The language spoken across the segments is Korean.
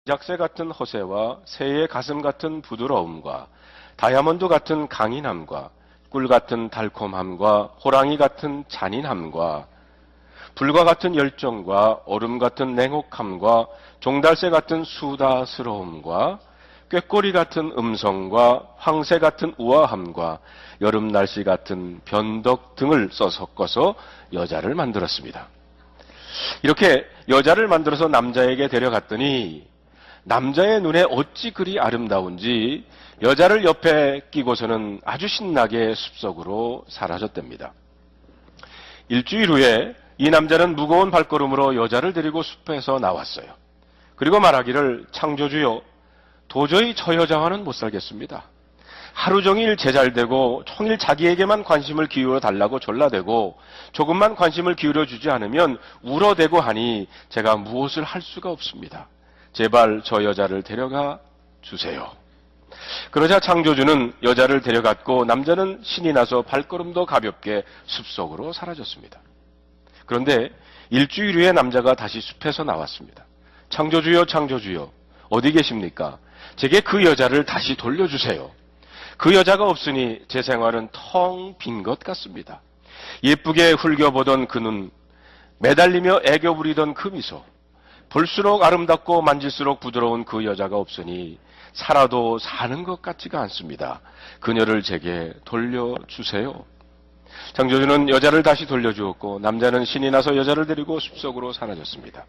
작새 같은 허세와 새의 가슴 같은 부드러움과 다이아몬드 같은 강인함과 꿀 같은 달콤함과 호랑이 같은 잔인함과 불과 같은 열정과 얼음 같은 냉혹함과 종달새 같은 수다스러움과 꾀꼬리 같은 음성과 황새 같은 우아함과 여름 날씨 같은 변덕 등을 섞어서 여자를 만들었습니다. 이렇게 여자를 만들어서 남자에게 데려갔더니 남자의 눈에 어찌 그리 아름다운지 여자를 옆에 끼고서는 아주 신나게 숲속으로 사라졌답니다. 일주일 후에 이 남자는 무거운 발걸음으로 여자를 데리고 숲에서 나왔어요. 그리고 말하기를, 창조주여, 도저히 저 여자와는 못 살겠습니다. 하루 종일 제잘되고 종일 자기에게만 관심을 기울여 달라고 졸라대고 조금만 관심을 기울여 주지 않으면 울어대고 하니 제가 무엇을 할 수가 없습니다. 제발 저 여자를 데려가 주세요. 그러자 창조주는 여자를 데려갔고 남자는 신이 나서 발걸음도 가볍게 숲속으로 사라졌습니다. 그런데 일주일 후에 남자가 다시 숲에서 나왔습니다. 창조주여, 창조주여, 어디 계십니까? 제게 그 여자를 다시 돌려주세요. 그 여자가 없으니 제 생활은 텅 빈 것 같습니다. 예쁘게 흘겨보던 그 눈, 매달리며 애교 부리던 그 미소, 볼수록 아름답고 만질수록 부드러운 그 여자가 없으니 살아도 사는 것 같지가 않습니다. 그녀를 제게 돌려주세요. 창조주는 여자를 다시 돌려주었고 남자는 신이 나서 여자를 데리고 숲속으로 사라졌습니다.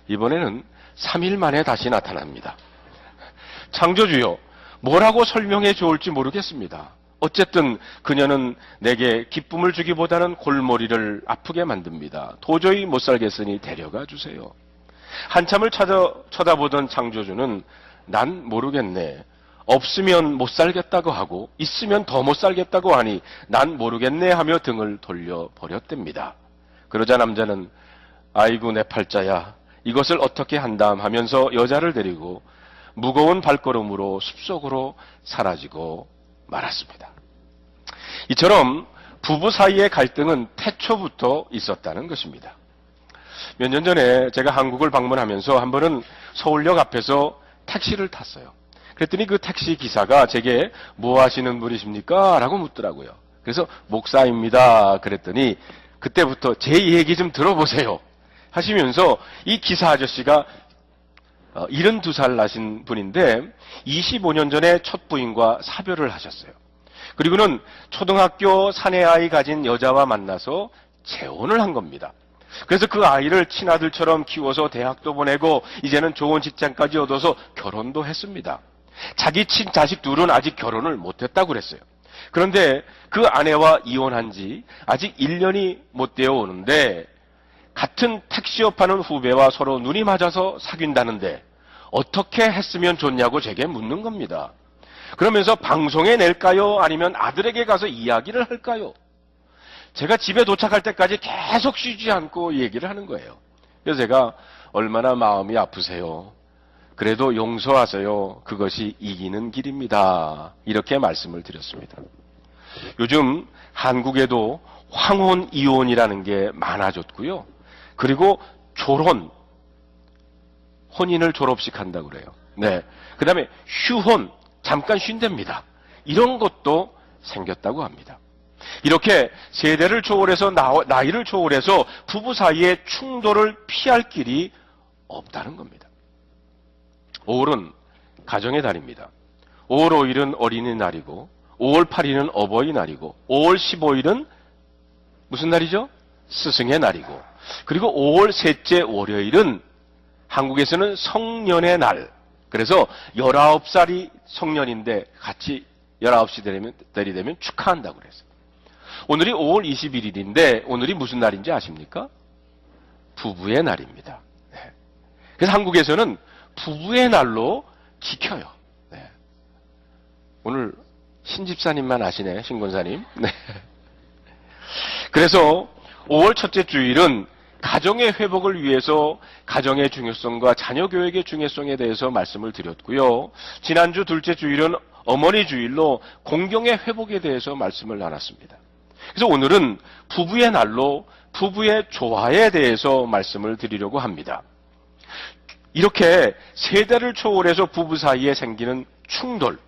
이번에는 3일 만에 다시 나타납니다. 창조주여, 뭐라고 설명해 좋을지 모르겠습니다. 어쨌든 그녀는 내게 기쁨을 주기보다는 골머리를 아프게 만듭니다. 도저히 못 살겠으니 데려가 주세요. 한참을 쳐다보던 창조주는 난 모르겠네. 없으면 못 살겠다고 하고 있으면 더 못 살겠다고 하니 난 모르겠네 하며 등을 돌려버렸답니다. 그러자 남자는 아이고 내 팔자야, 이것을 어떻게 한담 하면서 여자를 데리고 무거운 발걸음으로 숲속으로 사라지고 말았습니다. 이처럼 부부 사이의 갈등은 태초부터 있었다는 것입니다. 몇 년 전에 제가 한국을 방문하면서 한 번은 서울역 앞에서 택시를 탔어요. 그랬더니 그 택시 기사가 제게 뭐 하시는 분이십니까? 라고 묻더라고요. 그래서 목사입니다. 그랬더니 그때부터 제 얘기 좀 들어보세요 하시면서 이 기사 아저씨가 72살 나신 분인데 25년 전에 첫 부인과 사별을 하셨어요. 그리고는 초등학교 사내아이 가진 여자와 만나서 재혼을 한 겁니다. 그래서 그 아이를 친아들처럼 키워서 대학도 보내고 이제는 좋은 직장까지 얻어서 결혼도 했습니다. 자기 친자식 둘은 아직 결혼을 못했다고 그랬어요. 그런데 그 아내와 이혼한 지 아직 1년이 못 되어 오는데 같은 택시업 하는 후배와 서로 눈이 맞아서 사귄다는데 어떻게 했으면 좋냐고 제게 묻는 겁니다. 그러면서 방송에 낼까요? 아니면 아들에게 가서 이야기를 할까요? 제가 집에 도착할 때까지 계속 쉬지 않고 얘기를 하는 거예요. 그래서 제가 얼마나 마음이 아프세요. 그래도 용서하세요. 그것이 이기는 길입니다. 이렇게 말씀을 드렸습니다. 요즘 한국에도 황혼 이혼이라는 게 많아졌고요. 그리고 졸혼, 혼인을 졸업식 한다고 그래요. 네. 그 다음에 휴혼, 잠깐 쉰답니다. 이런 것도 생겼다고 합니다. 이렇게 세대를 초월해서 나이를 초월해서 부부 사이의 충돌을 피할 길이 없다는 겁니다. 5월은 가정의 달입니다. 5월 5일은 어린이날이고 5월 8일은 어버이날이고 5월 15일은 무슨 날이죠? 스승의 날이고 그리고 5월 셋째 월요일은 한국에서는 성년의 날. 그래서 19살이 성년인데 같이 19살이 되면 축하한다고 그랬어요. 오늘이 5월 21일인데 오늘이 무슨 날인지 아십니까? 부부의 날입니다. 네. 그래서 한국에서는 부부의 날로 지켜요. 네. 오늘 신집사님만 아시네, 신권사님. 네. 그래서 5월 첫째 주일은 가정의 회복을 위해서 가정의 중요성과 자녀 교육의 중요성에 대해서 말씀을 드렸고요. 지난주 둘째 주일은 어머니 주일로 공경의 회복에 대해서 말씀을 나눴습니다. 그래서 오늘은 부부의 날로 부부의 조화에 대해서 말씀을 드리려고 합니다. 이렇게 세대를 초월해서 부부 사이에 생기는 충돌,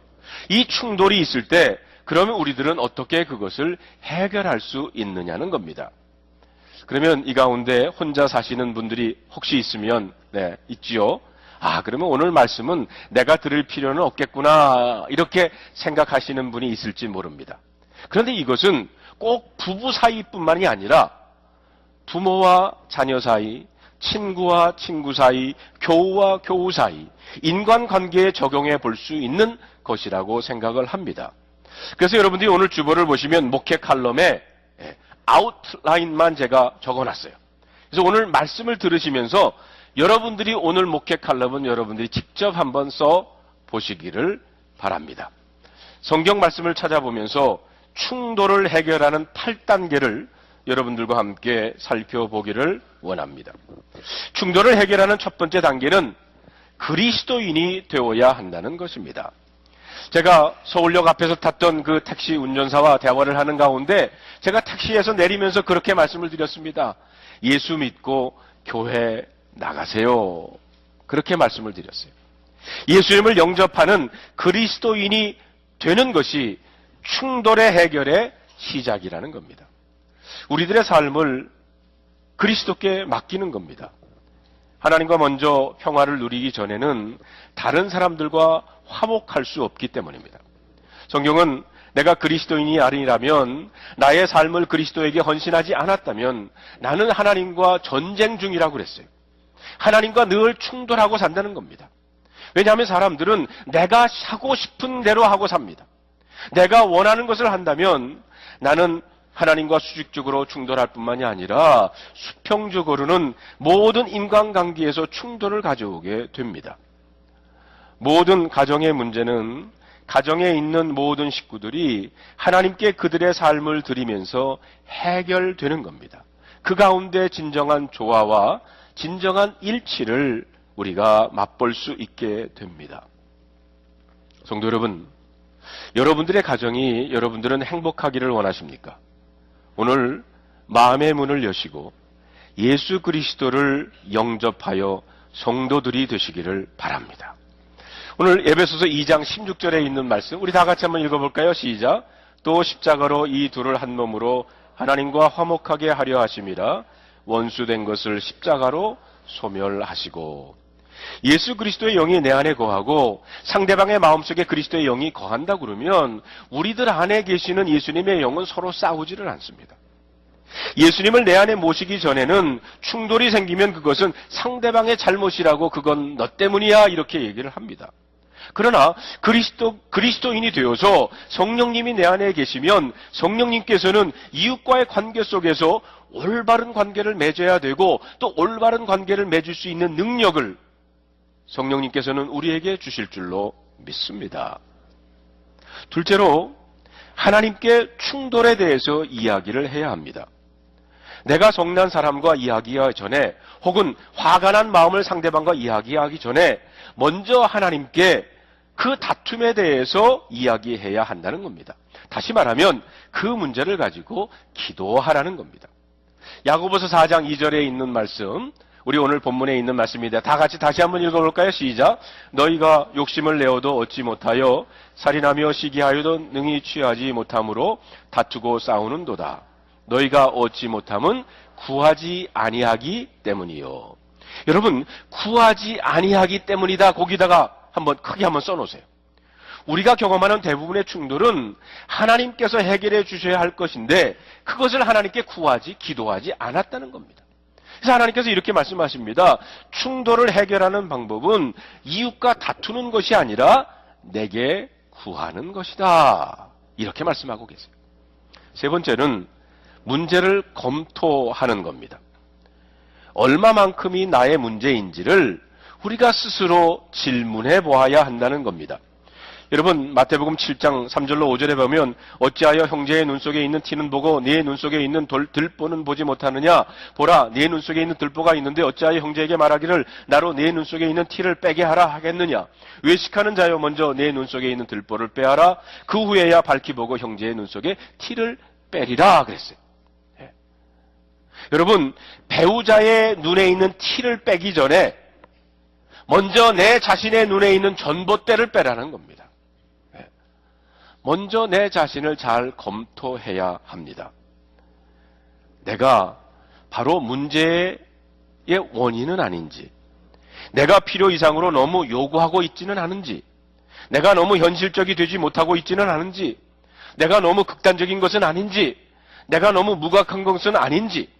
이 충돌이 있을 때 그러면 우리들은 어떻게 그것을 해결할 수 있느냐는 겁니다. 그러면 이 가운데 혼자 사시는 분들이 혹시 있으면 있지요. 그러면 오늘 말씀은 내가 들을 필요는 없겠구나 이렇게 생각하시는 분이 있을지 모릅니다. 그런데 이것은 꼭 부부 사이뿐만이 아니라 부모와 자녀 사이, 친구와 친구 사이, 교우와 교우 사이, 인간관계에 적용해 볼 수 있는 것이라고 생각을 합니다. 그래서 여러분들이 오늘 주보를 보시면 목회 칼럼에 아웃라인만 제가 적어놨어요. 그래서 오늘 말씀을 들으시면서 여러분들이 오늘 목회 칼럼은 여러분들이 직접 한번 써 보시기를 바랍니다. 성경 말씀을 찾아보면서 충돌을 해결하는 8단계를 여러분들과 함께 살펴보기를 원합니다. 충돌을 해결하는 첫 번째 단계는 그리스도인이 되어야 한다는 것입니다. 제가 서울역 앞에서 탔던 그 택시 운전사와 대화를 하는 가운데 제가 택시에서 내리면서 그렇게 말씀을 드렸습니다. 예수 믿고 교회 나가세요. 그렇게 말씀을 드렸어요. 예수님을 영접하는 그리스도인이 되는 것이 충돌의 해결의 시작이라는 겁니다. 우리들의 삶을 그리스도께 맡기는 겁니다. 하나님과 먼저 평화를 누리기 전에는 다른 사람들과 화목할 수 없기 때문입니다. 성경은 내가 그리스도인이 아니라면, 나의 삶을 그리스도에게 헌신하지 않았다면 나는 하나님과 전쟁 중이라고 그랬어요. 하나님과 늘 충돌하고 산다는 겁니다. 왜냐하면 사람들은 내가 하고 싶은 대로 하고 삽니다. 내가 원하는 것을 한다면 나는 하나님과 수직적으로 충돌할 뿐만이 아니라 수평적으로는 모든 인간관계에서 충돌을 가져오게 됩니다. 모든 가정의 문제는 가정에 있는 모든 식구들이 하나님께 그들의 삶을 드리면서 해결되는 겁니다. 그 가운데 진정한 조화와 진정한 일치를 우리가 맛볼 수 있게 됩니다. 성도 여러분, 여러분들의 가정이 여러분들은 행복하기를 원하십니까? 오늘 마음의 문을 여시고 예수 그리스도를 영접하여 성도들이 되시기를 바랍니다. 오늘 에베소서 2장 16절에 있는 말씀 우리 다 같이 한번 읽어볼까요? 시작. 또 십자가로 이 둘을 한 몸으로 하나님과 화목하게 하려 하심이라 원수된 것을 십자가로 소멸하시고. 예수 그리스도의 영이 내 안에 거하고 상대방의 마음속에 그리스도의 영이 거한다 그러면 우리들 안에 계시는 예수님의 영은 서로 싸우지를 않습니다. 예수님을 내 안에 모시기 전에는 충돌이 생기면 그것은 상대방의 잘못이라고, 그건 너 때문이야 이렇게 얘기를 합니다. 그러나 그리스도인이 되어서 성령님이 내 안에 계시면 성령님께서는 이웃과의 관계 속에서 올바른 관계를 맺어야 되고 또 올바른 관계를 맺을 수 있는 능력을 성령님께서는 우리에게 주실 줄로 믿습니다. 둘째로 하나님께 충돌에 대해서 이야기를 해야 합니다. 내가 성난 사람과 이야기하기 전에 혹은 화가 난 마음을 상대방과 이야기하기 전에 먼저 하나님께 그 다툼에 대해서 이야기해야 한다는 겁니다. 다시 말하면 그 문제를 가지고 기도하라는 겁니다. 야고보서 4장 2절에 있는 말씀, 우리 오늘 본문에 있는 말씀입니다. 다 같이 다시 한번 읽어볼까요? 시작. 너희가 욕심을 내어도 얻지 못하여 살인하며 시기하여도 능히 취하지 못함으로 다투고 싸우는도다. 너희가 얻지 못함은 구하지 아니하기 때문이요. 여러분, 구하지 아니하기 때문이다. 거기다가 한번 크게 한번 써놓으세요. 우리가 경험하는 대부분의 충돌은 하나님께서 해결해 주셔야 할 것인데 그것을 하나님께 구하지, 기도하지 않았다는 겁니다. 그래서 하나님께서 이렇게 말씀하십니다. 충돌을 해결하는 방법은 이웃과 다투는 것이 아니라 내게 구하는 것이다. 이렇게 말씀하고 계세요. 세 번째는 문제를 검토하는 겁니다. 얼마만큼이 나의 문제인지를 우리가 스스로 질문해 보아야 한다는 겁니다. 여러분, 마태복음 7장 3절로 5절에 보면 어찌하여 형제의 눈 속에 있는 티는 보고 네 눈 속에 있는 들보는 보지 못하느냐. 보라, 네 눈 속에 있는 들보가 있는데 어찌하여 형제에게 말하기를 나로 네 눈 속에 있는 티를 빼게 하라 하겠느냐. 외식하는 자여, 먼저 네 눈 속에 있는 들보를 빼하라. 그 후에야 밝히 보고 형제의 눈 속에 티를 빼리라 그랬어요. 여러분, 배우자의 눈에 있는 티를 빼기 전에 먼저 내 자신의 눈에 있는 전봇대를 빼라는 겁니다. 먼저 내 자신을 잘 검토해야 합니다. 내가 바로 문제의 원인은 아닌지, 내가 필요 이상으로 너무 요구하고 있지는 않은지, 내가 너무 현실적이 되지 못하고 있지는 않은지, 내가 너무 극단적인 것은 아닌지, 내가 너무 무각한 것은 아닌지.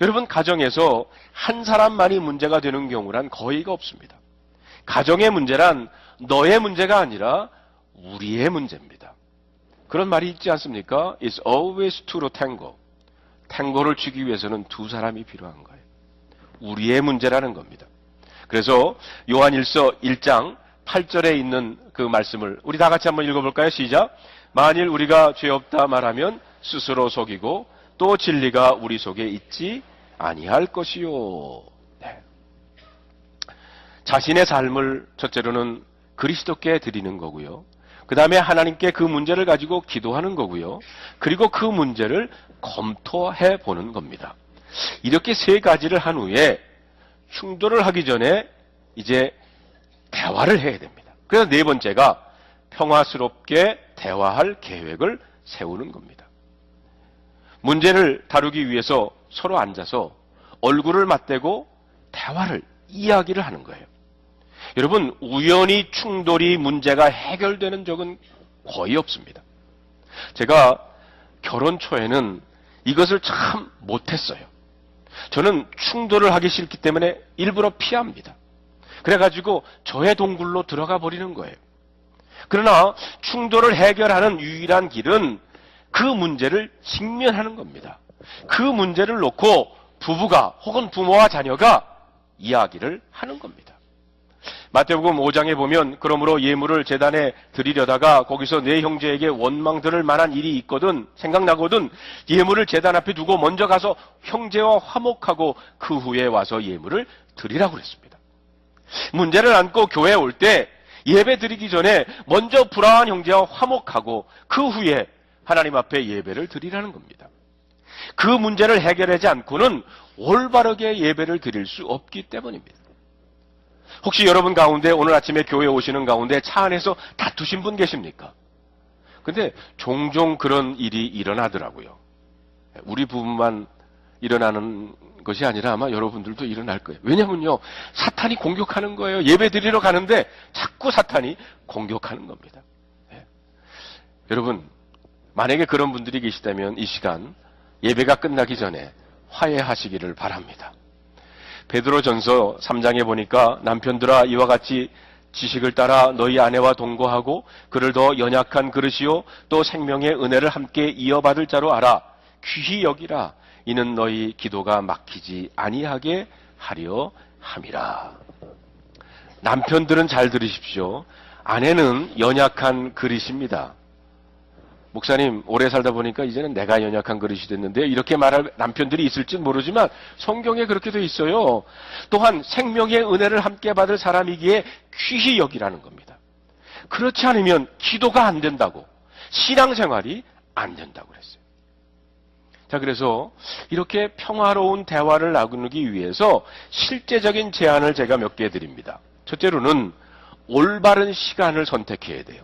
여러분, 가정에서 한 사람만이 문제가 되는 경우란 거의가 없습니다. 가정의 문제란 너의 문제가 아니라 우리의 문제입니다. 그런 말이 있지 않습니까? It's always two to tango. 탱고를 추기 위해서는 두 사람이 필요한 거예요. 우리의 문제라는 겁니다. 그래서 요한일서 1장 8절에 있는 그 말씀을 우리 다 같이 한번 읽어볼까요? 시작. 만일 우리가 죄 없다 말하면 스스로 속이고 또 진리가 우리 속에 있지 아니할 것이요. 네. 자신의 삶을 첫째로는 그리스도께 드리는 거고요. 그 다음에 하나님께 그 문제를 가지고 기도하는 거고요. 그리고 그 문제를 검토해 보는 겁니다. 이렇게 세 가지를 한 후에 충돌을 하기 전에 이제 대화를 해야 됩니다. 그래서 네 번째가 평화스럽게 대화할 계획을 세우는 겁니다. 문제를 다루기 위해서 서로 앉아서 얼굴을 맞대고 대화를, 이야기를 하는 거예요. 여러분, 우연히 충돌이 문제가 해결되는 적은 거의 없습니다. 제가 결혼 초에는 이것을 참 못했어요. 저는 충돌을 하기 싫기 때문에 일부러 피합니다. 그래가지고 저의 동굴로 들어가 버리는 거예요. 그러나 충돌을 해결하는 유일한 길은 그 문제를 직면하는 겁니다. 그 문제를 놓고 부부가 혹은 부모와 자녀가 이야기를 하는 겁니다. 마태복음 5장에 보면 그러므로 예물을 제단에 드리려다가 거기서 내 형제에게 원망 들을 만한 일이 있거든, 생각나거든 예물을 제단 앞에 두고 먼저 가서 형제와 화목하고 그 후에 와서 예물을 드리라고 그랬습니다. 문제를 안고 교회에 올 때 예배 드리기 전에 먼저 불화한 형제와 화목하고 그 후에 하나님 앞에 예배를 드리라는 겁니다. 그 문제를 해결하지 않고는 올바르게 예배를 드릴 수 없기 때문입니다. 혹시 여러분 가운데 오늘 아침에 교회에 오시는 가운데 차 안에서 다투신 분 계십니까? 근데 종종 그런 일이 일어나더라고요. 우리 부부만 일어나는 것이 아니라 아마 여러분들도 일어날 거예요. 왜냐면요, 사탄이 공격하는 거예요. 예배 드리러 가는데 자꾸 사탄이 공격하는 겁니다. 네. 여러분, 만약에 그런 분들이 계시다면 이 시간 예배가 끝나기 전에 화해하시기를 바랍니다. 베드로전서 3장에 보니까 남편들아 이와 같이 지식을 따라 너희 아내와 동거하고 그를 더 연약한 그릇이요 또 생명의 은혜를 함께 이어받을 자로 알아. 귀히 여기라. 이는 너희 기도가 막히지 아니하게 하려 함이라. 남편들은 잘 들으십시오. 아내는 연약한 그릇입니다. 목사님, 오래 살다 보니까 이제는 내가 연약한 그릇이 됐는데 이렇게 말할 남편들이 있을진 모르지만 성경에 그렇게 돼 있어요. 또한 생명의 은혜를 함께 받을 사람이기에 귀히 여기라는 겁니다. 그렇지 않으면 기도가 안 된다고, 신앙생활이 안 된다고 그랬어요. 자, 그래서 이렇게 평화로운 대화를 나누기 위해서 실제적인 제안을 제가 몇 개 드립니다. 첫째로는 올바른 시간을 선택해야 돼요.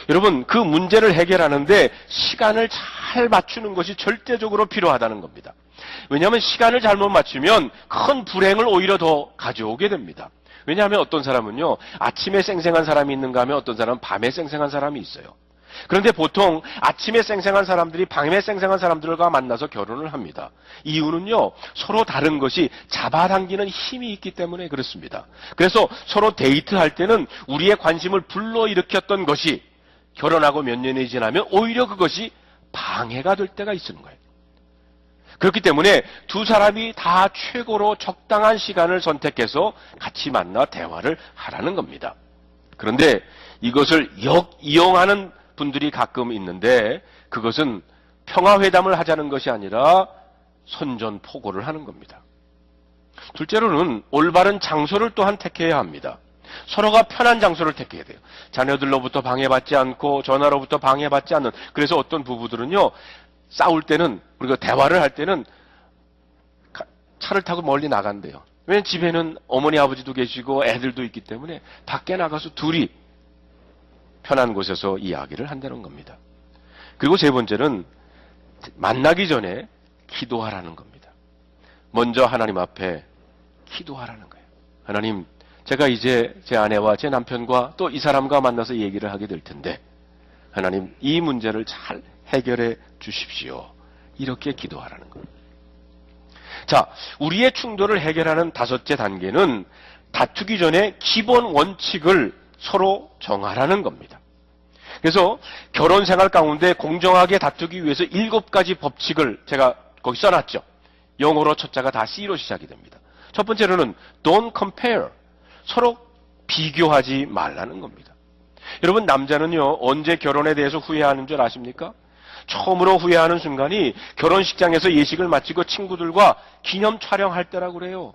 여러분, 그 문제를 해결하는데 시간을 잘 맞추는 것이 절대적으로 필요하다는 겁니다. 왜냐하면 시간을 잘못 맞추면 큰 불행을 오히려 더 가져오게 됩니다. 왜냐하면 어떤 사람은요, 아침에 쌩쌩한 사람이 있는가 하면 어떤 사람은 밤에 쌩쌩한 사람이 있어요. 그런데 보통 아침에 쌩쌩한 사람들이 밤에 쌩쌩한 사람들과 만나서 결혼을 합니다. 이유는요, 서로 다른 것이 잡아당기는 힘이 있기 때문에 그렇습니다. 그래서 서로 데이트할 때는 우리의 관심을 불러일으켰던 것이 결혼하고 몇 년이 지나면 오히려 그것이 방해가 될 때가 있는 거예요. 그렇기 때문에 두 사람이 다 최고로 적당한 시간을 선택해서 같이 만나 대화를 하라는 겁니다. 그런데 이것을 역이용하는 분들이 가끔 있는데 그것은 평화회담을 하자는 것이 아니라 선전포고를 하는 겁니다. 둘째로는 올바른 장소를 또한 택해야 합니다. 서로가 편한 장소를 택해야 돼요. 자녀들로부터 방해받지 않고 전화로부터 방해받지 않는. 그래서 어떤 부부들은요, 싸울 때는, 우리가 대화를 할 때는 차를 타고 멀리 나간대요. 왜냐하면 집에는 어머니 아버지도 계시고 애들도 있기 때문에 밖에 나가서 둘이 편한 곳에서 이야기를 한다는 겁니다. 그리고 세 번째는 만나기 전에 기도하라는 겁니다. 먼저 하나님 앞에 기도하라는 거예요. 하나님, 제가 이제 제 아내와 제 남편과 또 이 사람과 만나서 얘기를 하게 될 텐데 하나님, 이 문제를 잘 해결해 주십시오. 이렇게 기도하라는 겁니다. 자, 우리의 충돌을 해결하는 다섯째 단계는 다투기 전에 기본 원칙을 서로 정하라는 겁니다. 그래서 결혼 생활 가운데 공정하게 다투기 위해서 7가지 법칙을 제가 거기 써놨죠. 영어로 첫자가 다 C로 시작이 됩니다. 첫 번째로는 don't compare. 서로 비교하지 말라는 겁니다. 여러분, 남자는요, 언제 결혼에 대해서 후회하는 줄 아십니까? 처음으로 후회하는 순간이 결혼식장에서 예식을 마치고 친구들과 기념 촬영할 때라고 그래요.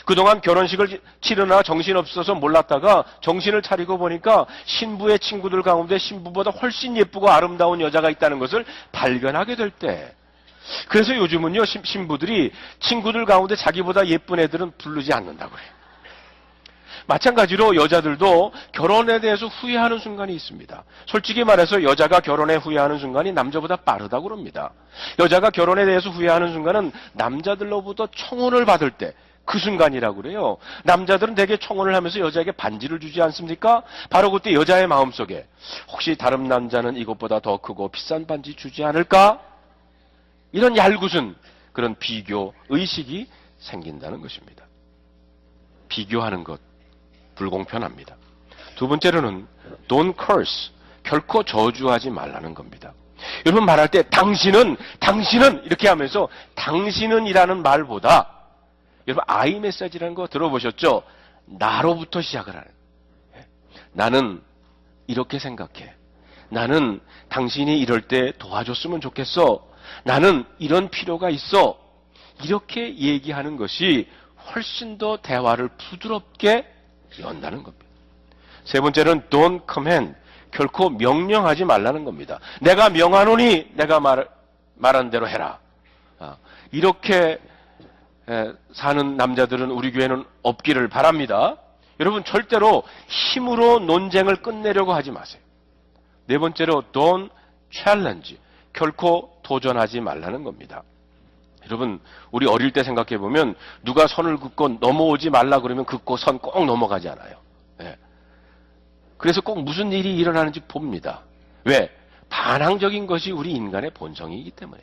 그동안 결혼식을 치르나 정신없어서 몰랐다가 정신을 차리고 보니까 신부의 친구들 가운데 신부보다 훨씬 예쁘고 아름다운 여자가 있다는 것을 발견하게 될 때. 그래서 요즘은요, 신부들이 친구들 가운데 자기보다 예쁜 애들은 부르지 않는다고 그래요. 마찬가지로 여자들도 결혼에 대해서 후회하는 순간이 있습니다. 솔직히 말해서 여자가 결혼에 후회하는 순간이 남자보다 빠르다고 그럽니다. 여자가 결혼에 대해서 후회하는 순간은 남자들로부터 청혼을 받을 때 그 순간이라고 그래요. 남자들은 대개 청혼을 하면서 여자에게 반지를 주지 않습니까? 바로 그때 여자의 마음속에 혹시 다른 남자는 이것보다 더 크고 비싼 반지 주지 않을까? 이런 얄궂은 그런 비교 의식이 생긴다는 것입니다. 비교하는 것 불공평합니다. 두 번째로는 don't curse. 결코 저주하지 말라는 겁니다. 여러분, 말할 때 당신은 이렇게 하면서 당신은이라는 말보다 여러분, I 메시지라는 거 들어보셨죠? 나로부터 시작을 하는. 나는 이렇게 생각해. 나는 당신이 이럴 때 도와줬으면 좋겠어. 나는 이런 필요가 있어. 이렇게 얘기하는 것이 훨씬 더 대화를 부드럽게 연다는 겁니다. 세 번째는 don't command. 결코 명령하지 말라는 겁니다. 내가 명하노니 내가 말한 대로 해라. 이렇게 사는 남자들은 우리 교회는 없기를 바랍니다. 여러분, 절대로 힘으로 논쟁을 끝내려고 하지 마세요. 네 번째로 don't challenge. 결코 도전하지 말라는 겁니다. 여러분, 우리 어릴 때 생각해 보면 누가 선을 긋고 넘어오지 말라 그러면 긋고 선 꼭 넘어가지 않아요. 그래서 꼭 무슨 일이 일어나는지 봅니다. 왜? 반항적인 것이 우리 인간의 본성이기 때문에.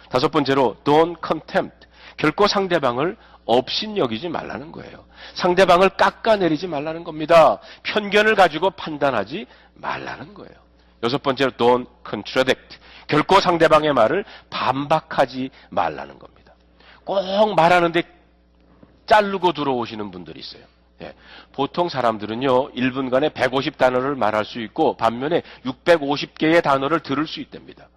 다섯 번째로 don't contempt. 결코 상대방을 업신여기지 말라는 거예요. 상대방을 깎아내리지 말라는 겁니다. 편견을 가지고 판단하지 말라는 거예요. 여섯 번째로 don't contradict. 결코 상대방의 말을 반박하지 말라는 겁니다. 꼭 말하는데 자르고 들어오시는 분들이 있어요. 보통 사람들은요, 1분간에 150단어를 말할 수 있고 반면에 650개의 단어를 들을 수 있답니다.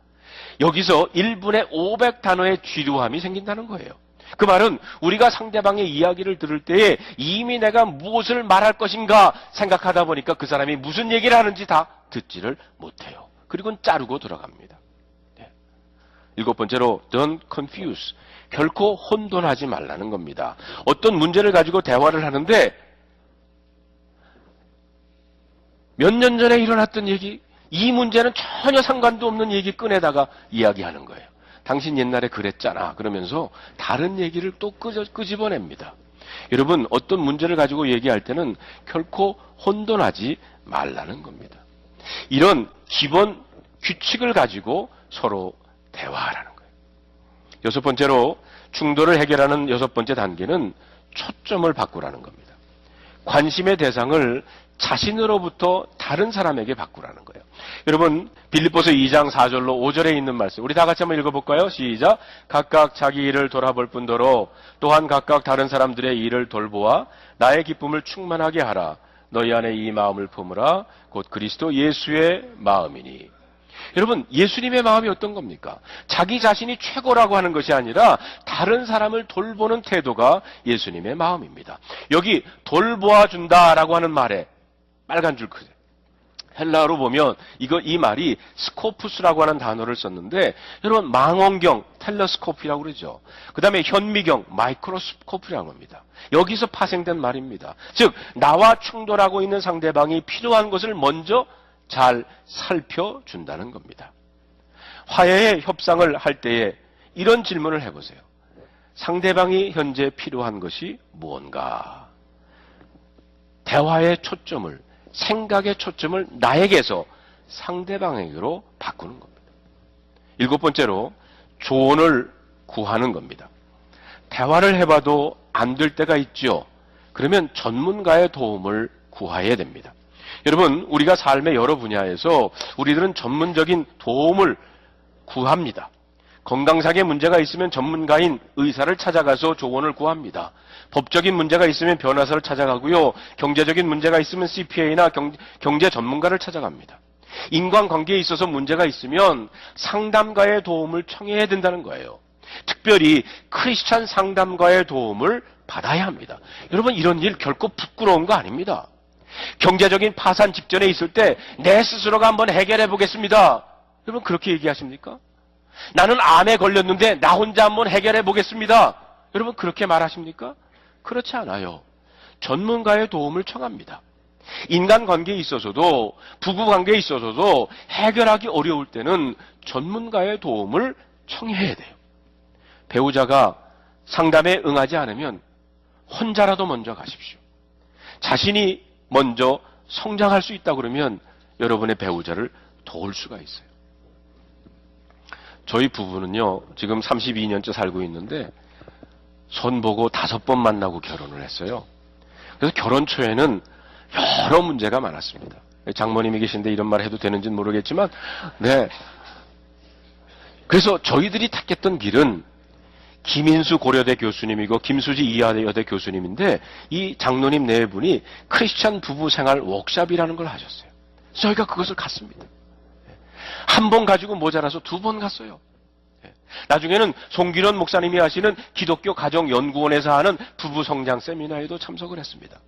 여기서 1분에 500단어의 지루함이 생긴다는 거예요. 그 말은 우리가 상대방의 이야기를 들을 때에 이미 내가 무엇을 말할 것인가 생각하다 보니까 그 사람이 무슨 얘기를 하는지 다 듣지를 못해요. 그리고 자르고 들어갑니다. 일곱 번째로 don't confuse. 결코 혼돈하지 말라는 겁니다. 어떤 문제를 가지고 대화를 하는데 몇 년 전에 일어났던 얘기, 이 문제는 전혀 상관도 없는 얘기 꺼내다가 이야기하는 거예요. 당신 옛날에 그랬잖아. 그러면서 다른 얘기를 또 끄집어냅니다. 여러분, 어떤 문제를 가지고 얘기할 때는 결코 혼돈하지 말라는 겁니다. 이런 기본 규칙을 가지고 서로 대화하라는 거예요. 여섯 번째로 충돌을 해결하는 여섯 번째 단계는 초점을 바꾸라는 겁니다. 관심의 대상을 자신으로부터 다른 사람에게 바꾸라는 거예요. 여러분, 빌립보서 2장 4절로 5절에 있는 말씀, 우리 다 같이 한번 읽어볼까요? 시작. 각각 자기 일을 돌아볼 뿐더러 또한 각각 다른 사람들의 일을 돌보아 나의 기쁨을 충만하게 하라. 너희 안에 이 마음을 품으라. 곧 그리스도 예수의 마음이니. 여러분, 예수님의 마음이 어떤 겁니까? 자기 자신이 최고라고 하는 것이 아니라 다른 사람을 돌보는 태도가 예수님의 마음입니다. 여기 돌보아준다라고 하는 말에 빨간 줄 크세요. 헬라어로 보면 이 말이 스코푸스라고 하는 단어를 썼는데 여러분 망원경 텔레스코프라고 그러죠. 그 다음에 현미경 마이크로스코프라고 합니다. 여기서 파생된 말입니다. 즉 나와 충돌하고 있는 상대방이 필요한 것을 먼저 잘 살펴준다는 겁니다. 화해의 협상을 할 때에 이런 질문을 해보세요. 상대방이 현재 필요한 것이 무언가? 대화의 초점을, 생각의 초점을 나에게서 상대방에게로 바꾸는 겁니다. 7번째로 조언을 구하는 겁니다. 대화를 해봐도 안 될 때가 있죠. 그러면 전문가의 도움을 구해야 됩니다. 여러분, 우리가 삶의 여러 분야에서 우리들은 전문적인 도움을 구합니다. 건강상의 문제가 있으면 전문가인 의사를 찾아가서 조언을 구합니다. 법적인 문제가 있으면 변호사를 찾아가고요. 경제적인 문제가 있으면 CPA나 경제 전문가를 찾아갑니다. 인간관계에 있어서 문제가 있으면 상담가의 도움을 청해야 된다는 거예요. 특별히 크리스찬 상담가의 도움을 받아야 합니다. 여러분, 이런 일 결코 부끄러운 거 아닙니다. 경제적인 파산 직전에 있을 때 내 스스로가 한번 해결해 보겠습니다. 여러분, 그렇게 얘기하십니까? 나는 암에 걸렸는데 나 혼자 한번 해결해 보겠습니다. 여러분, 그렇게 말하십니까? 그렇지 않아요. 전문가의 도움을 청합니다. 인간관계에 있어서도 부부관계에 있어서도 해결하기 어려울 때는 전문가의 도움을 청해야 돼요. 배우자가 상담에 응하지 않으면 혼자라도 먼저 가십시오. 자신이 먼저 성장할 수 있다 그러면 여러분의 배우자를 도울 수가 있어요. 저희 부부는요, 지금 32년째 살고 있는데 손보고 5번 만나고 결혼을 했어요. 그래서 결혼 초에는 여러 문제가 많았습니다. 장모님이 계신데 이런 말 해도 되는지는 모르겠지만, 네. 그래서 저희들이 택했던 길은 김인수 고려대 교수님이고 김수지 이화여대 교수님인데 이 장로님 네 분이 크리스찬 부부 생활 워크숍이라는 걸 하셨어요. 저희가 그것을 갔습니다. 한 번 가지고 모자라서 2번 갔어요. 나중에는 송기련 목사님이 하시는 기독교 가정연구원에서 하는 부부 성장 세미나에도 참석을 했습니다.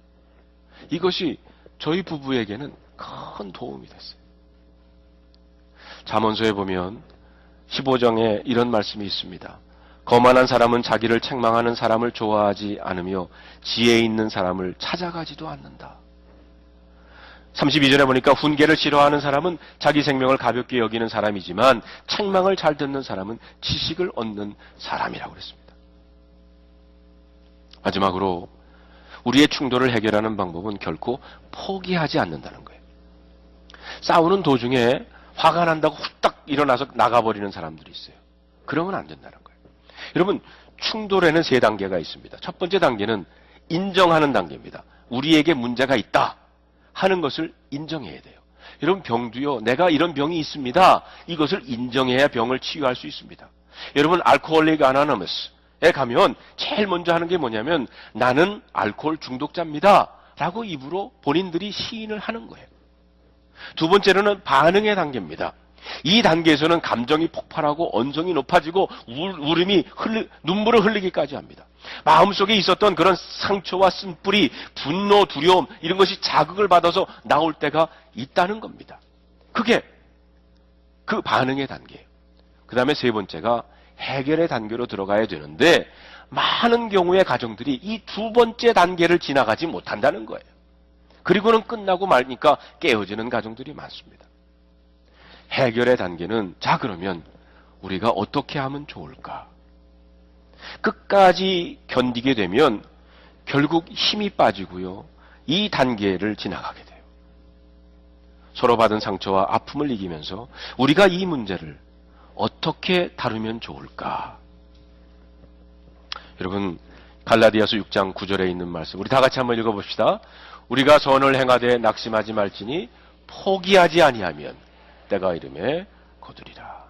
이것이 저희 부부에게는 큰 도움이 됐어요. 잠언서에 보면 15장에 이런 말씀이 있습니다. 거만한 사람은 자기를 책망하는 사람을 좋아하지 않으며 지혜 있는 사람을 찾아가지도 않는다. 32절에 보니까 훈계를 싫어하는 사람은 자기 생명을 가볍게 여기는 사람이지만 책망을 잘 듣는 사람은 지식을 얻는 사람이라고 그랬습니다. 마지막으로 우리의 충돌을 해결하는 방법은 결코 포기하지 않는다는 거예요. 싸우는 도중에 화가 난다고 후딱 일어나서 나가버리는 사람들이 있어요. 그러면 안 된다는 거예요. 여러분, 충돌에는 3단계가 있습니다. 첫 번째 단계는 인정하는 단계입니다. 우리에게 문제가 있다 하는 것을 인정해야 돼요. 여러분, 병도요, 내가 이런 병이 있습니다. 이것을 인정해야 병을 치유할 수 있습니다. 여러분, 알코올릭 아노니머스에 가면 제일 먼저 하는 게 뭐냐면 나는 알코올 중독자입니다 라고 입으로 본인들이 시인을 하는 거예요. 두 번째로는 반응의 단계입니다. 이 단계에서는 감정이 폭발하고 언성이 높아지고 눈물을 흘리기까지 합니다. 마음속에 있었던 그런 상처와 쓴뿌리, 분노, 두려움 이런 것이 자극을 받아서 나올 때가 있다는 겁니다. 그게 그 반응의 단계예요. 그 다음에 3번째가 해결의 단계로 들어가야 되는데 많은 경우의 가정들이 이 2번째 단계를 지나가지 못한다는 거예요. 그리고는 끝나고 말니까 깨어지는 가정들이 많습니다. 해결의 단계는 자 그러면 우리가 어떻게 하면 좋을까? 끝까지 견디게 되면 결국 힘이 빠지고요. 이 단계를 지나가게 돼요. 서로 받은 상처와 아픔을 이기면서 우리가 이 문제를 어떻게 다루면 좋을까? 여러분, 갈라디아서 6장 9절에 있는 말씀 우리 다 같이 한번 읽어봅시다. 우리가 선을 행하되 낙심하지 말지니 포기하지 아니하면 때가 이름에 거두리라.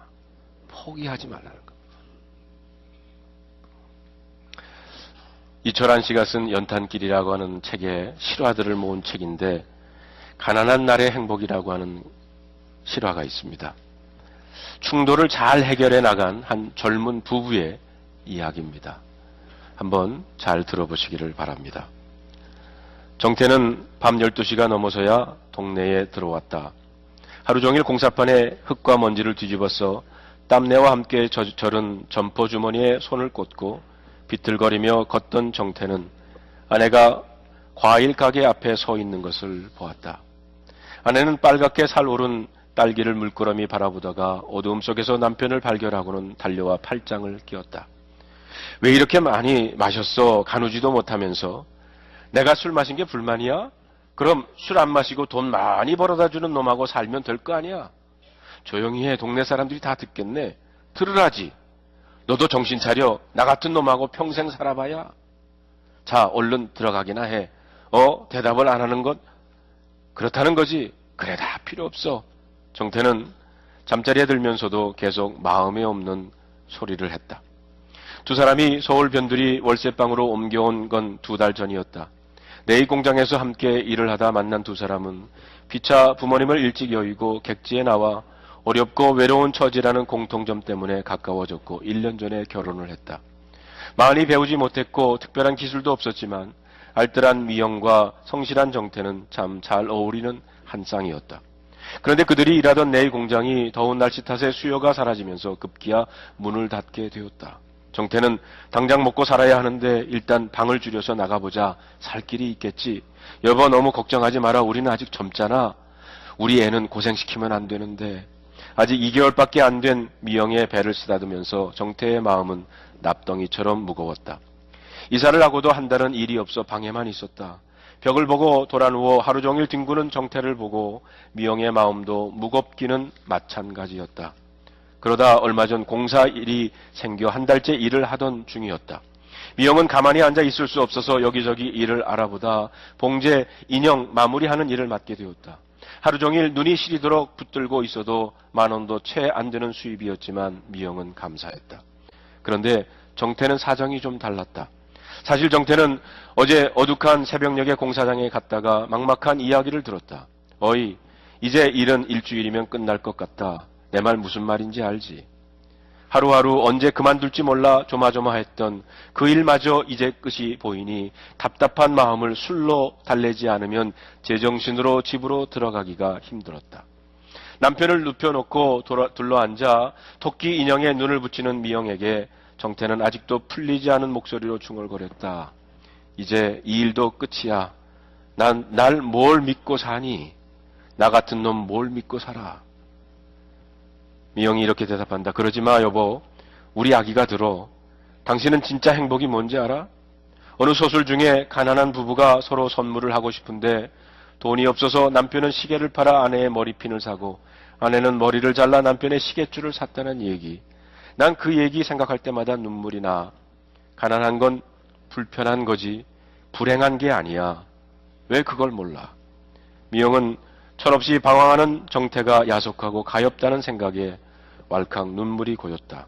포기하지 말라는 겁니다. 이철환 씨가 쓴 연탄길이라고 하는 책에 실화들을 모은 책인데 가난한 날의 행복이라고 하는 실화가 있습니다. 충돌을 잘 해결해 나간 한 젊은 부부의 이야기입니다. 한번 잘 들어보시기를 바랍니다. 정태는 밤 12시가 넘어서야 동네에 들어왔다. 하루 종일 공사판에 흙과 먼지를 뒤집어서 땀내와 함께 절은 점퍼 주머니에 손을 꽂고 비틀거리며 걷던 정태는 아내가 과일 가게 앞에 서 있는 것을 보았다. 아내는 빨갛게 살오른 딸기를 물끄러미 바라보다가 어두움 속에서 남편을 발견하고는 달려와 팔짱을 끼웠다. 왜 이렇게 많이 마셨어? 가누지도 못하면서. 내가 술 마신 게 불만이야? 그럼 술 안 마시고 돈 많이 벌어다 주는 놈하고 살면 될 거 아니야? 조용히 해. 동네 사람들이 다 듣겠네. 들으라지. 너도 정신 차려. 나 같은 놈하고 평생 살아봐야. 자, 얼른 들어가기나 해. 대답을 안 하는 것? 그렇다는 거지. 그래, 다 필요 없어. 정태는 잠자리에 들면서도 계속 마음에 없는 소리를 했다. 두 사람이 서울 변두리 월세방으로 옮겨온 건 2달 전이었다. 네일 공장에서 함께 일을 하다 만난 두 사람은 피차 부모님을 일찍 여의고 객지에 나와 어렵고 외로운 처지라는 공통점 때문에 가까워졌고 1년 전에 결혼을 했다. 많이 배우지 못했고 특별한 기술도 없었지만 알뜰한 미영과 성실한 정태는 참 잘 어울리는 한 쌍이었다. 그런데 그들이 일하던 네일 공장이 더운 날씨 탓에 수요가 사라지면서 급기야 문을 닫게 되었다. 정태는 당장 먹고 살아야 하는데 일단 방을 줄여서 나가보자. 살 길이 있겠지. 여보 너무 걱정하지 마라. 우리는 아직 젊잖아. 우리 애는 고생시키면 안 되는데. 아직 2개월밖에 안 된 미영의 배를 쓰다듬으면서 정태의 마음은 납덩이처럼 무거웠다. 이사를 하고도 한 달은 일이 없어 방에만 있었다. 벽을 보고 돌아누워 하루 종일 뒹구는 정태를 보고 미영의 마음도 무겁기는 마찬가지였다. 그러다 얼마 전 공사 일이 생겨 한 달째 일을 하던 중이었다. 미영은 가만히 앉아 있을 수 없어서 여기저기 일을 알아보다 봉제, 인형 마무리하는 일을 맡게 되었다. 하루 종일 눈이 시리도록 붙들고 있어도 10,000원도 채 안 되는 수입이었지만 미영은 감사했다. 그런데 정태는 사정이 좀 달랐다. 사실 정태는 어제 어둑한 새벽녘에 공사장에 갔다가 막막한 이야기를 들었다. 어이, 이제 일은 일주일이면 끝날 것 같다. 내 말 무슨 말인지 알지? 하루하루 언제 그만둘지 몰라 조마조마했던 그 일마저 이제 끝이 보이니 답답한 마음을 술로 달래지 않으면 제정신으로 집으로 들어가기가 힘들었다. 남편을 눕혀놓고 둘러앉아 토끼 인형에 눈을 붙이는 미영에게 정태는 아직도 풀리지 않은 목소리로 중얼거렸다. 이제 이 일도 끝이야. 난 날 뭘 믿고 사니? 나 같은 놈 뭘 믿고 살아? 미영이 이렇게 대답한다. 그러지 마 여보. 우리 아기가 들어. 당신은 진짜 행복이 뭔지 알아? 어느 소설 중에 가난한 부부가 서로 선물을 하고 싶은데 돈이 없어서 남편은 시계를 팔아 아내의 머리핀을 사고 아내는 머리를 잘라 남편의 시계줄을 샀다는 얘기. 난 그 얘기 생각할 때마다 눈물이 나. 가난한 건 불편한 거지 불행한 게 아니야. 왜 그걸 몰라? 미영은 철없이 방황하는 정태가 야속하고 가엾다는 생각에 왈칵 눈물이 고였다.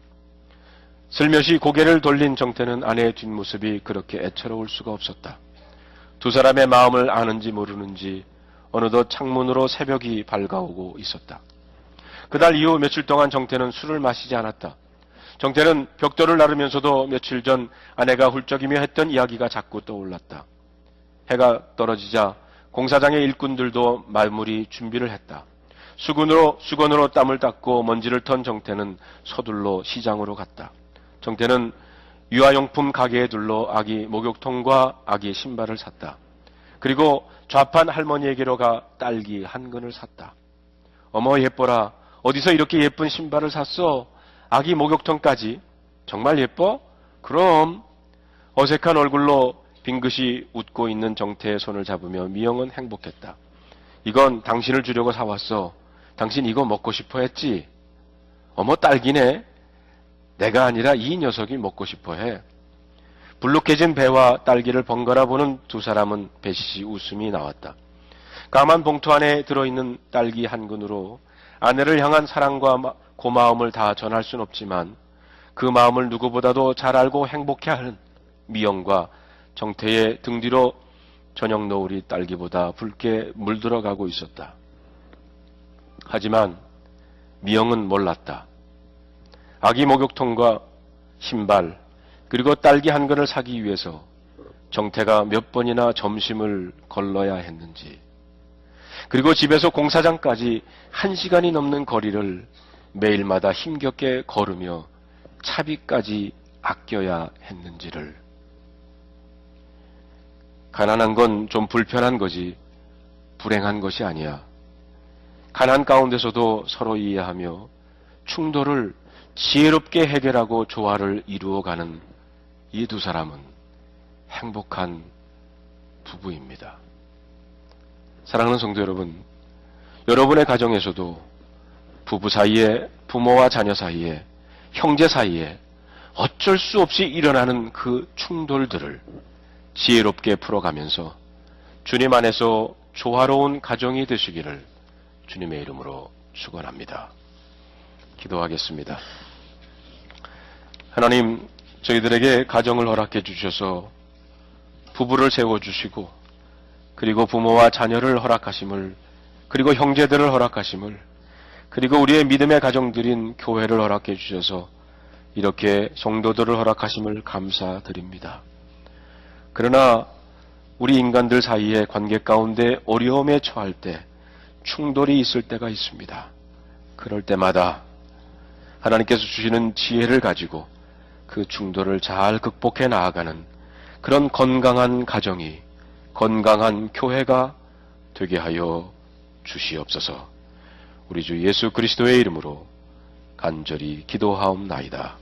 슬며시 고개를 돌린 정태는 아내의 뒷모습이 그렇게 애처로울 수가 없었다. 두 사람의 마음을 아는지 모르는지 어느덧 창문으로 새벽이 밝아오고 있었다. 그날 이후 며칠 동안 정태는 술을 마시지 않았다. 정태는 벽돌을 나르면서도 며칠 전 아내가 훌쩍이며 했던 이야기가 자꾸 떠올랐다. 해가 떨어지자 공사장의 일꾼들도 마무리 준비를 했다. 수건으로 땀을 닦고 먼지를 턴 정태는 서둘러 시장으로 갔다. 정태는 유아용품 가게에 둘러 아기 목욕통과 아기 신발을 샀다. 그리고 좌판 할머니에게로 가 딸기 한 근을 샀다. 어머 예뻐라. 어디서 이렇게 예쁜 신발을 샀어? 아기 목욕통까지. 정말 예뻐? 그럼. 어색한 얼굴로 빙긋이 웃고 있는 정태의 손을 잡으며 미영은 행복했다. 이건 당신을 주려고 사왔어. 당신 이거 먹고 싶어 했지? 어머 딸기네. 내가 아니라 이 녀석이 먹고 싶어 해. 불룩해진 배와 딸기를 번갈아 보는 두 사람은 배시시 웃음이 나왔다. 까만 봉투 안에 들어있는 딸기 한 근으로 아내를 향한 사랑과 고마움을 다 전할 순 없지만 그 마음을 누구보다도 잘 알고 행복해하는 미영과 정태의 등 뒤로 저녁 노을이 딸기보다 붉게 물들어가고 있었다. 하지만 미영은 몰랐다. 아기 목욕통과 신발 그리고 딸기 한 근을 사기 위해서 정태가 몇 번이나 점심을 걸러야 했는지. 그리고 집에서 공사장까지 1시간이 넘는 거리를 매일마다 힘겹게 걸으며 차비까지 아껴야 했는지를. 가난한 건 좀 불편한 거지 불행한 것이 아니야. 가난 가운데서도 서로 이해하며 충돌을 지혜롭게 해결하고 조화를 이루어가는 이 두 사람은 행복한 부부입니다. 사랑하는 성도 여러분, 여러분의 가정에서도 부부 사이에, 부모와 자녀 사이에, 형제 사이에 어쩔 수 없이 일어나는 그 충돌들을 지혜롭게 풀어가면서 주님 안에서 조화로운 가정이 되시기를 주님의 이름으로 축원합니다. 기도하겠습니다. 하나님, 저희들에게 가정을 허락해 주셔서 부부를 세워주시고 그리고 부모와 자녀를 허락하심을, 그리고 형제들을 허락하심을, 그리고 우리의 믿음의 가정들인 교회를 허락해 주셔서 이렇게 성도들을 허락하심을 감사드립니다. 그러나 우리 인간들 사이의 관계 가운데 어려움에 처할 때 충돌이 있을 때가 있습니다. 그럴 때마다 하나님께서 주시는 지혜를 가지고 그 충돌을 잘 극복해 나아가는 그런 건강한 가정이, 건강한 교회가 되게 하여 주시옵소서. 우리 주 예수 그리스도의 이름으로 간절히 기도하옵나이다.